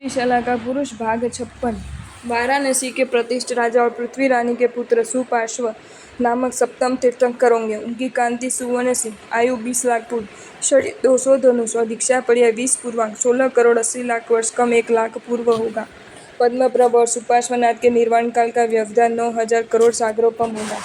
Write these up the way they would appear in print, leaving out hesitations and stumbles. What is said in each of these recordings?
शला का पुरुष भाग 56। वाराणसी के प्रतिष्ठित राजा और पृथ्वी रानी के पुत्र सुपार्श्व नामक सप्तम तीर्थंकर होंगे। उनकी कांति सुवर्ण सी, आयु 20 लाख पूर्व, शरीर 200 धनुष और दीक्षा पर्याय 20 पूर्वांक, 16 करोड़ 80 लाख वर्ष कम 1 लाख पूर्व होगा। पद्मप्रभ और सुपार्श्वनाथ के निर्वाण काल का व्यवधान 9,000 करोड़ सागरोपम होगा।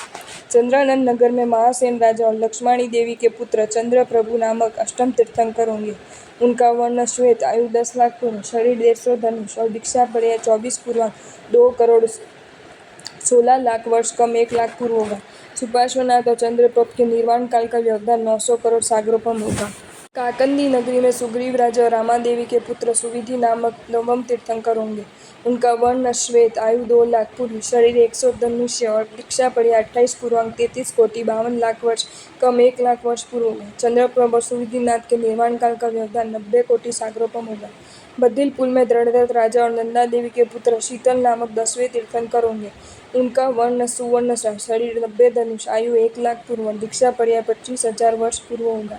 चंद्रानंद नगर में महासेन राजा और लक्ष्मणी देवी के पुत्र चंद्रप्रभु नामक अष्टम तीर्थंकर होंगे। उनका वर्ण श्वेत, आयु 10 लाख पूर्व, शरीर 150 धनुष और दीक्षा पर्याय 24 पूर्वांक, 2 करोड़ 16 लाख वर्ष कम 1 लाख पूर्व होगा। सुपार्श्वनाथ और चंद्रप्रभ के निर्वाण काल का व्यवधान 900 करोड़ सागरोपम होगा। काकंदी नगरी में सुग्रीव राजा और रामादेवी के पुत्र सुविधि नामक नवम तीर्थंकर होंगे। उनका वर्ण श्वेत, आयु 2 लाख पूर्व, शरीर 100 धनुष्य और दीक्षा पर्याय 28 पूर्वांक, 33 कोटि 52 लाख वर्ष कम 1 लाख वर्ष पूर्व होगा। चंद्रप्रभ और सुविधिनाथ के निर्माण काल का व्यवधान 90 कोटि सागरोपम होगा। बद्रिलपुर में दृढ़दत्त राजा और नंदा देवी के पुत्र शीतल नामक 10वें तीर्थंकर होंगे। उनका वर्ण सुवर्ण सा, शरीर 90 धनुष, आयु 1 लाख पूर्व, दीक्षा पर्याय 25,000 वर्ष पूर्व होगा।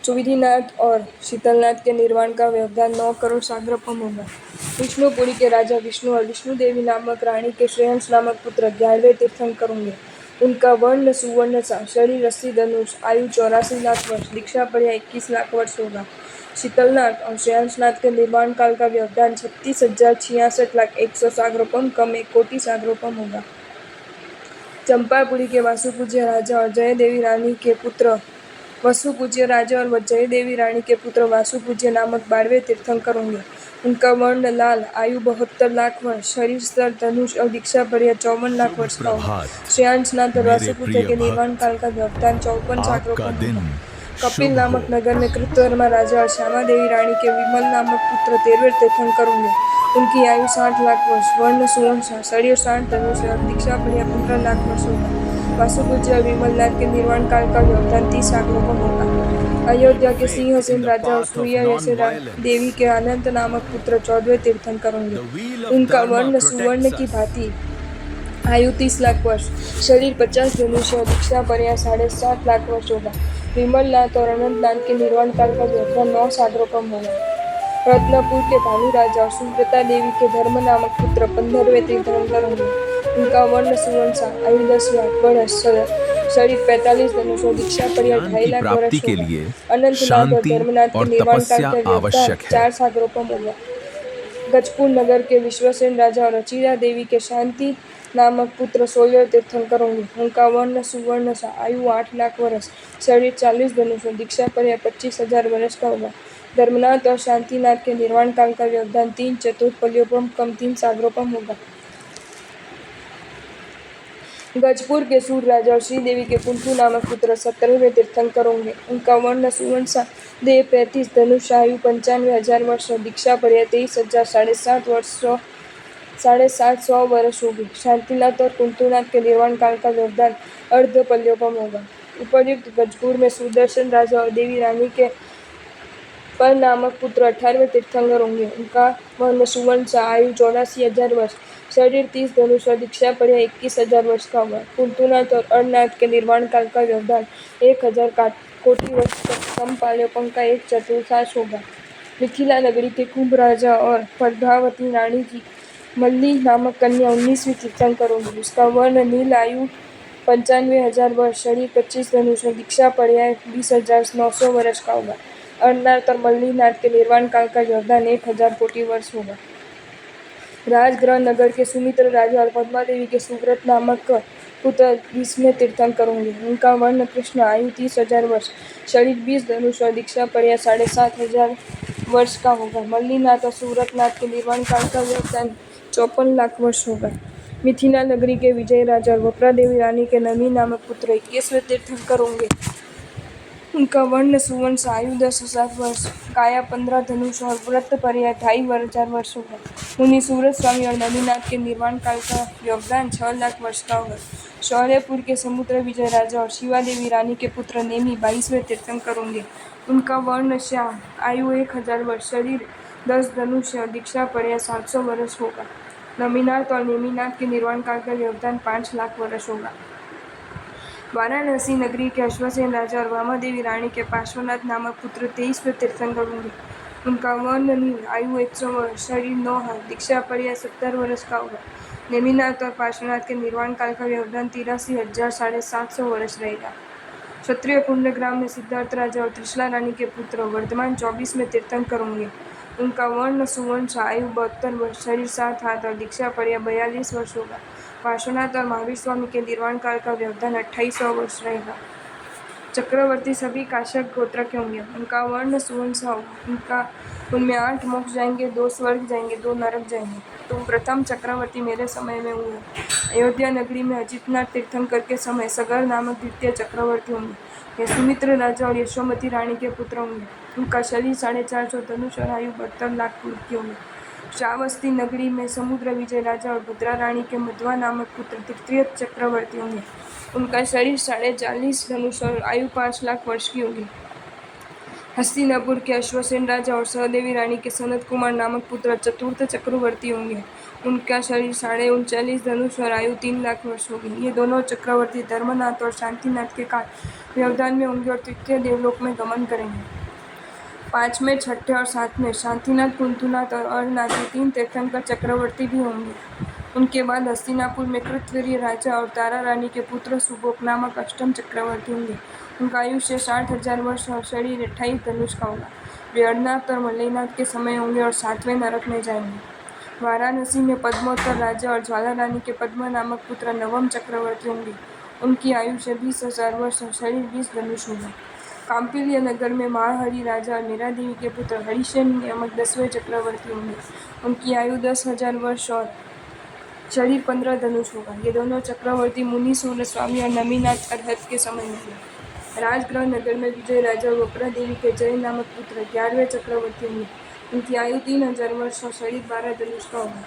सुविधिनाथ और शीतलनाथ के निर्वाण का व्यवधान 9 करोड़ सागरोपम होगा। विष्णुपुरी के राजा विष्णु और विष्णु देवी नामक रानी के श्रेयांश नामक पुत्र 11वें तीर्थंकर होंगे। उनका वर्ण सुवर्ण सा, शरीर 80 धनुष, आयु 84 लाख वर्ष, दीक्षा पर्याय 21 लाख वर्ष होगा। शीतलनाथ और श्रेयांशनाथ के निर्माण काल का व्यवधान 36,066 लाख 100 सागरोपम कम 1 कोटि सागरोपम होगा। चंपापुरी के वासुपूज्य राजा और जय देवी रानी के पुत्र वसुपूज्य राजा और जय देवी रानी के पुत्र वासुपूज्य नामक 12वें तीर्थंकर होंगे। उनका वर्ण लाल, आयु 72 लाख वर्ष, शरीर स्तर धनुष और दीक्षा पर्याय 54 लाख वर्ष का होगा। श्रेयांशनाथ और वासुपूज्य के निर्वाण काल का व्यवधान 54 सागरोपम होगा। कपिल नामक नगर में कृतवर्मा राजा और श्यामा देवी रानी के विमल नामक पुत्र 13वें तीर्थंकर होंगे। उनकी आयु 60 लाख वर्ष, वर्ण सुवर्ण, शरीर 60 धनुष और दीक्षा पर्याय 15 लाख वर्ष होगा। वासुपूज्य और विमलनाथ के निर्वाण काल का व्यवधान 30 सागरोपम होगा। अयोध्या के सिंहसेन राजा और सूर्या देवी के अनंत नामक पुत्र 14वें तीर्थंकर होंगे। उनका वर्ण सुवर्ण की भांति, आयु 30 लाख वर्ष, शरीर 50 धनुष और दीक्षा पर्याय 7.5 लाख वर्ष होगा। विमलनाथ और अनंतनाथ के निर्वाण काल का व्यवधान 9 सागरोपम होगा। रत्नपुर के भानु राजा और सुव्रता देवी के धर्म नामक पुत्र 15वें तीर्थंकर होंगे। उनका वर्ण सुवर्ण सा, आयु 10 लाख वर्ष, शरीर 45 धनुष और दीक्षा पर्याय 2.5 लाख वर्ष होगा। अनंतनाथ और धर्मनाथ के निर्वाण काल का व्यवधान 4 सागरोपम होगा। गजपुर नगर के विश्वसेन राजा और रचिरा देवी के शांति नामक पुत्र 16वें तीर्थंकर होंगे। उनका वर्ण सुवर्ण सा, आयु 8 लाख वर्ष, शरीर 40 धनुष और दीक्षा पर्याय 25,000 वर्ष का होगा। धर्मनाथ और शांतिनाथ के निर्वाण काल का व्यवधान 3 चतुर्पल्योपम कम 3 सागरोपम होगा। गजपुर के सूर राजा और श्रीदेवी के कुंथु नामक पुत्र 17वें तीर्थंकर होंगे। उनका वर्ण सुवर्ण सा, देह 35 धनुष, आयु 95,000 वर्ष और दीक्षा पर्याय 23,000 750 वर्ष होगी। शांतिनाथ और कुंतुनाथ के निर्वाण काल का व्यवधान अर्धपल्योपम होगा। उपर्युक्त गजपुर में सुदर्शन राजा और देवी रानी के पर नामक पुत्र 18वें तीर्थंकर होंगे। उनका वर्ण सुवर्ण सा, आयु 84,000 वर्ष, शरीर 30 धनुष और दीक्षा पर्याय 21,000 वर्ष का होगा। कुंतुनाथ और अर्णनाथ के निर्वाण काल का व्यवधान 1,000 कोटि वर्ष कम पाल्योपम का 1/4 होगा। मिथिला नगरी के कुंभ राजा और पद्मावती रानी की मल्ली नामक कन्या 19वीं तीर्थंकर होंगी। उसका वर्ण नील, आयु 95,000 वर्ष, शरीर 25 धनुष और दीक्षा पर्याय 20,900 वर्ष का होगा। अर्णनाथ और मल्लीनाथ के निर्वाण काल का व्यवधान 1,000 कोटि वर्ष होगा। राजगृह नगर के सुमित्र राजा और पद्मा देवी के सुव्रत नामक पुत्र 20वें तीर्थंकर होंगे। उनका वर्ण कृष्ण, आयु 30,000 वर्ष, शरीर 20 धनुष और दीक्षा पर्याय 7,500 वर्ष का होगा। मल्लीनाथ और सुव्रतनाथ के निर्वाण काल का व्यवधान 54 लाख वर्ष होगा। मिथिला नगरी के विजय राजा और वप्रा देवी रानी के नमी नामक पुत्र 21वें तीर्थंकर होंगे। उनका वर्ण सुवर्ण सा, आयु 10,000 वर्ष, काया 15 धनुष और व्रत पर्याय 2,500 वर्ष होगा। मुनि सूरत स्वामी और नमीनाथ के निर्वाण काल का व्यवधान 6 लाख वर्ष का होगा। शौर्यपुर के समुद्र विजय राजा और शिवा देवी रानी के पुत्र नेमी 22वें तीर्थंकर होंगे। उनका वर्ण श्याम, आयु 1,000 वर्ष, शरीर 10 धनुष और दीक्षा पर्याय 700 वर्ष होगा। नमीनाथ और नेमिनाथ के निर्वाण काल का व्यवधान 5 लाख वर्ष होगा। वाराणसी नगरी के अश्वसेन राजा और वामादेवी रानी के पार्श्वनाथ नामक पुत्र 23वें तीर्थंकर होंगे। उनका वर्णनीय आयु 100 वर्ष, शरीर 9 हाथ, दीक्षा पर्याय 70 वर्ष का होगा। नेमिनाथ और पार्श्वनाथ के निर्वाण काल का व्यवधान 83,750 वर्ष रहेगा। क्षत्रिय कुंडग्राम में सिद्धार्थ राजा और त्रिशला रानी के पुत्र वर्धमान 24 में तीर्थंकर होंगे। उनका वर्ण सुवंश, आयु 72 वर्ष, शरीर 7 हाथ और दीक्षा पर्याय 42 वर्ष होगा। पार्श्वनाथ और महावीर स्वामी के निर्वाण काल का व्यवधान 2800 वर्ष रहेगा। चक्रवर्ती सभी काश्यप गोत्र के होंगे। उनका वर्ण सुवंशा होगा। उनमें 8 मोक्ष जाएंगे, 2 स्वर्ग जाएंगे, 2 नरक जाएंगे। तुम प्रथम चक्रवर्ती मेरे समय में हुए। अयोध्या नगरी में अजितनाथ तीर्थंकर के समय सगर नामक द्वितीय चक्रवर्ती होंगे। ये सुमित्र राजा और यशोमती रानी के पुत्र होंगे। उनका शरीर 450 धनुष और आयु 72 लाख पूर्व की होंगी। श्रावस्ती नगरी में समुद्र विजय राजा और भद्रा रानी के मध्वा नामक पुत्र तृतीय चक्रवर्ती होंगे। उनका शरीर 40.5 धनुष और आयु 5 लाख वर्ष की होगी। हस्तिनापुर के अश्वसेन राजा और सहदेवी रानी के सनत कुमार नामक पुत्र चतुर्थ चक्रवर्ती होंगे। उनका शरीर 39.5 धनुष और आयु 3 लाख वर्ष होगी। ये दोनों चक्रवर्ती धर्मनाथ और शांतिनाथ के काल व्यवधान में होंगे और तृतीय देवलोक में गमन करेंगे। 5वें, 6ठे और 7वें शांतिनाथ, कुंतुनाथ और अरनाथ ये 3 तीर्थंकर चक्रवर्ती भी होंगे। उनके बाद हस्तिनापुर में कृतवीर्य राजा और तारा रानी के पुत्र सुबोक नामक अष्टम चक्रवर्ती होंगे। उनका आयुष्य 60,000 वर्ष और शरीर 28 धनुष का होगा। वे अरनाथ और मल्लिनाथ के समय होंगे और 7वें नरक में जाएंगे। वाराणसी में पद्मोत्तर राजा और ज्वाला रानी के पद्म नामक पुत्र नवम चक्रवर्ती होंगे। उनकी आयुष्य 20,000 वर्ष और शरीर 20 धनुष होगा। कांपिल्य नगर में महाहरि राजा और मीरा देवी के पुत्र हरिसेन नामक 10वें चक्रवर्ती होंगे। उनकी आयु 10,000 वर्ष और शरीर 15 धनुष होगा। ये दोनों चक्रवर्ती मुनि सूर्य स्वामी और नमीनाथ अरहत के समय होंगे। राजगृह नगर में विजय राजा और वक्रा देवी के जय नामक पुत्र 11वें चक्रवर्ती होंगे। उनकी आयु 3,000 वर्ष और शरीर 12 धनुष का होगा।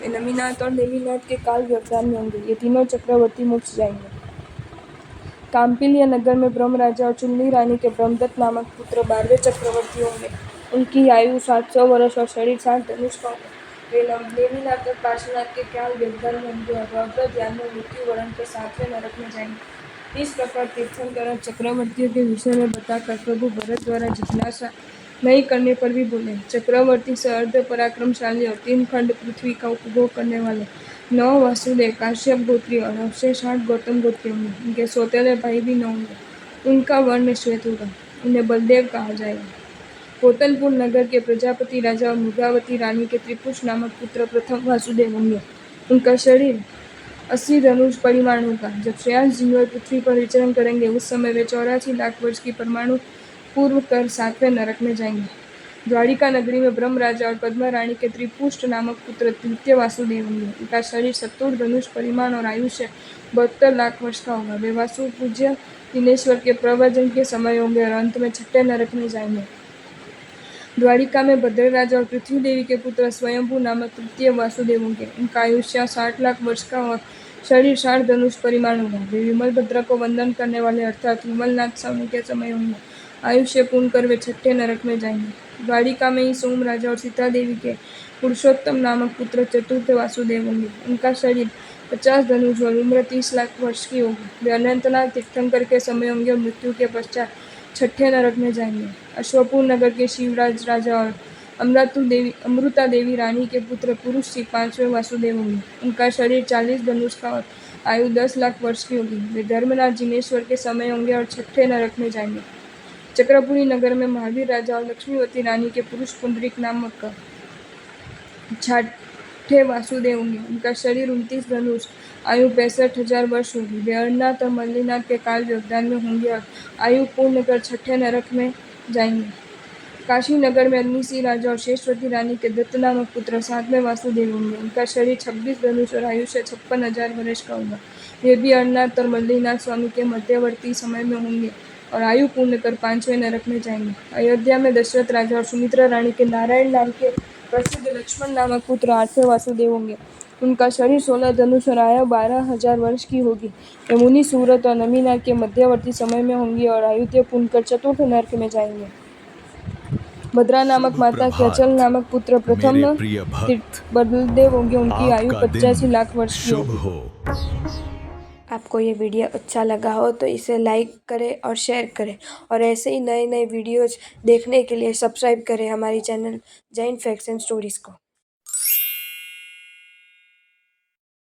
वे नमीनाथ और नेमिनाथ के काल व्यवधान में होंगे। ये तीनों चक्रवर्ती मोक्ष जाएंगे। कांपिल्य नगर में ब्रह्म राजा और चुन्नी रानी के ब्रह्मदत्त नामक पुत्र 12वें चक्रवर्ती होंगे। उनकी आयु 700 वर्ष और शरीर 7 धनुष का होगा। वे नेमिनाथ और पार्श्वनाथ के काल व्यवधान में होंगे और रौद्र ध्यान में मृत्यु वरण के 7वें नरक में जाएंगे। इस प्रकार तीर्थंकर और चक्रवर्तियों के विषय में बताकर प्रभु भरत द्वारा जिज्ञासा नहीं करने पर भी बोले, चक्रवर्ती से अर्ध पराक्रमशाली और 3 खंड पृथ्वी का उपभोग करने वाले 9 वासुदेव काश्यप गोत्रीय और अवशेष 8 गौतम गोत्रीय होंगे। उनके सौतेले भाई भी 9 होंगे। उनका वर्ण श्वेत होगा। उन्हें बलदेव कहा जाएगा। कोतनपुर नगर के प्रजापति राजा और मृगावती रानी के त्रिपुष नामक पुत्र प्रथम वासुदेव होंगे। उनका शरीर 80 धनुष परिमाण होगा। जब श्रेयांश जीव पृथ्वी पर विचरण करेंगे उस समय वे 84 लाख वर्ष की परमाणु पूर्व कर 7वें नरक में जाएंगे। द्वारिका नगरी में ब्रह्म राजा और पद्मा रानी के त्रिपुष्ट नामक पुत्र तृतीय वासुदेव होंगे। उनका शरीर 70 धनुष परिमाण और आयुष्य 72 लाख वर्ष का होगा। वे वासु पूज्य दिनेश्वर के प्रवचन के समय होंगे और अंत में 6ठे नरक में जाएंगे। द्वारिका में भद्र राजा और पृथ्वी देवी के पुत्र स्वयंभू नामक तृतीय वासुदेव होंगे। उनका आयुष्य 60 लाख वर्ष का और शरीर 60 धनुष परिमाण होगा। वे विमल भद्र को वंदन करने वाले अर्थात विमलनाथ स्वामी के समय होंगे। आयुष्य पूर्ण कर वे 6ठे नरक में जाएंगे। द्वारिका में ही सोम राजा और सीता देवी के पुरुषोत्तम नामक पुत्र चतुर्थ वासुदेव होंगे। उनका शरीर 50 धनुष और उम्र 30 लाख वर्ष की होगी। वे अनंतनाथ तीर्थंकर के समय होंगे और मृत्यु के पश्चात 6ठे नरक में जाएंगे। अश्वपुर नगर के शिवराज राजा और अमृता देवी रानी के पुत्र पुरुष सिंह 5वें वासुदेव होंगे। उनका शरीर 40 धनुष का और आयु 10 लाख वर्ष की होगी। वे धर्मनाथ जिनेश्वर के समय होंगे और 6ठे नरक में जाएंगे। चक्रपुरी नगर में महावीर राजा और लक्ष्मीवती रानी के पुरुष पुंडरीक नामक 6ठे वासुदेव होंगे। उनका शरीर 29 धनुष, आयु 65,000 वर्ष होगी। वे अरनाथ और मल्लिनाथ के काल व्यवधान में होंगे और आयु पूर्ण कर 6ठे नरक में जाएंगे। काशी नगर में अग्निसिंह राजा और शेषवती रानी के दत्त नामक पुत्र 7वें वासुदेव होंगे। उनका शरीर 26 धनुष और आयुष्य 56,000 वर्ष का होगा। वे भी अरनाथ और मल्लिनाथ स्वामी के मध्यवर्ती समय में होंगे और आयु पूर्ण कर 5वें नरक में जाएंगे। अयोध्या में दशरथ राजा और सुमित्रा रानी के नारायण नाम के प्रसिद्ध लक्ष्मण नामक पुत्र 8वें वासुदेव होंगे। उनका शरीर 16 धनुष और आयु 12,000 वर्ष की होगी। वे मुनि सूरत और नमीनाथ के मध्यवर्ती समय में होंगे और आयुष्य पूर्ण कर चतुर्थ नरक में जाएंगे। भद्रा नामक माता के अचल नामक पुत्र प्रथम बलदेव होंगे। उनकी आयु 85 लाख वर्ष की होगी। आपको ये वीडियो अच्छा लगा हो तो इसे लाइक करें और शेयर करें, और ऐसे ही नए नए वीडियोज़ देखने के लिए सब्सक्राइब करें हमारी channel Jain facts and stories को।